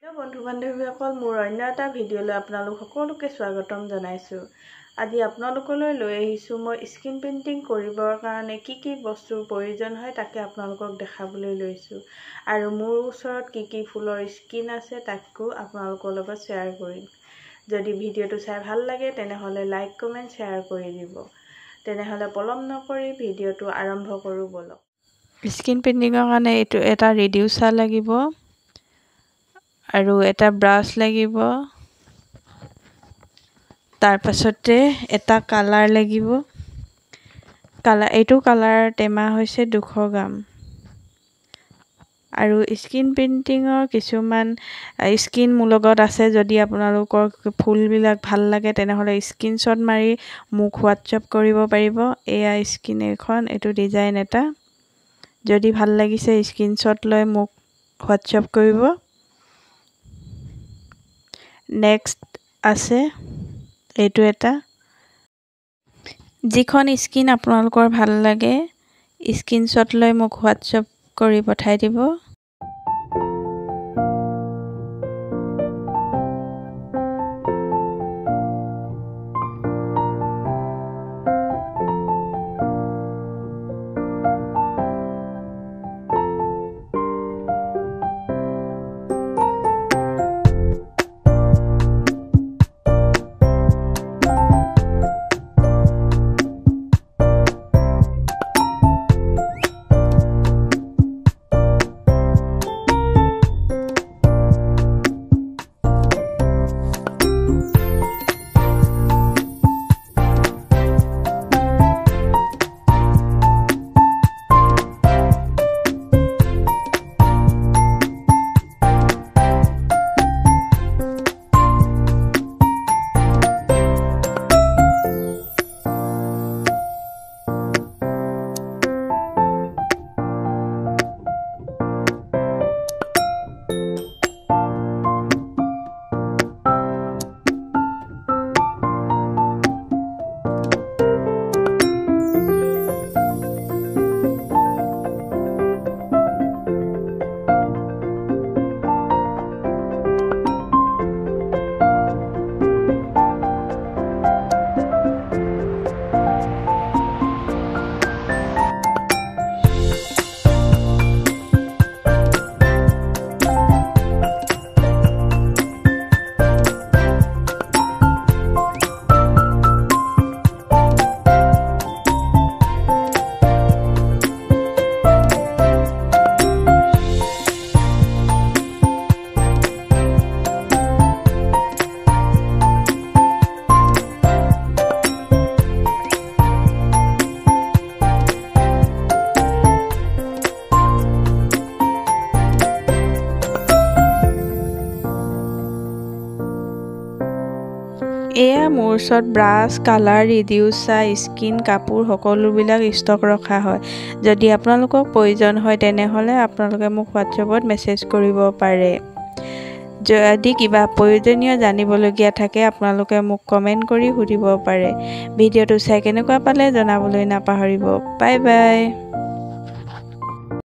Hello' বন্ধু বান্ধৱীসকল, মোৰ অন্য এটা ভিডিঅ'লৈ আপোনালোক সকলোকে স্বাগতম জনাইছোঁ। আজি আপোনালোকলৈ লৈ আহিছোঁ মই স্কিন পেইণ্টিং কৰিবৰ কাৰণে কি কি বস্তুৰ প্ৰয়োজন হয় তাকে আপোনালোকক দেখাবলৈ লৈছোঁ। আৰু মোৰ ওচৰত কি কি ফুলৰ স্কিন আছে তাকো আপোনালোকৰ লগত শ্বেয়াৰ কৰিম। যদি ভিডিঅ'টো চাই ভাল লাগে তেনেহ'লে লাইক কমেণ্ট শ্বেয়াৰ কৰি দিব। তেনেহ'লে পলম নকৰি ভিডিঅ'টো আৰম্ভ কৰোঁ ব'লক। স্কিন পেইণ্টিঙৰ কাৰণে এইটো এটা ৰিডিউচাৰ লাগিব আৰু এটা ব্ৰাছ লাগিব, তাৰ পাছতে এটা কালাৰ লাগিব। এইটো কালাৰ টেমা হৈছে 200 গ্ৰাম। আৰু স্কিন পেইণ্টিঙৰ কিছুমান স্কিন মোৰ লগত আছে। যদি আপোনালোকৰ ফুলবিলাক ভাল লাগে তেনেহ'লে স্ক্ৰীনশ্বট মাৰি মোক হোৱাটছআপ কৰিব পাৰিব। এয়া স্কিন এখন, এইটো ডিজাইন এটা। যদি ভাল লাগিছে স্ক্ৰীনশ্বট লৈ মোক হোৱাটছআপ কৰিব। নেক্সট আছে এইটো এটা। যিখন স্কিন আপোনালোকৰ ভাল লাগে স্ক্ৰীনশ্বট লৈ মোক হোৱাটছআপ কৰি পঠাই দিব। এয়া মোৰ ওচৰত ব্ৰাছ, কালাৰ, ৰিডিউচাৰ, স্কিন, কাপোৰ সকলোবিলাক ষ্টক ৰখা হয়। যদি আপোনালোকক প্ৰয়োজন হয় তেনেহ'লে আপোনালোকে মোক হোৱাটছআপত মেছেজ কৰিব পাৰে। যদি কিবা প্ৰয়োজনীয় জানিবলগীয়া থাকে আপোনালোকে মোক কমেণ্ট কৰি সুধিব পাৰে। ভিডিঅ'টো চাই কেনেকুৱা পালে জনাবলৈ নাপাহৰিব। Bye bye.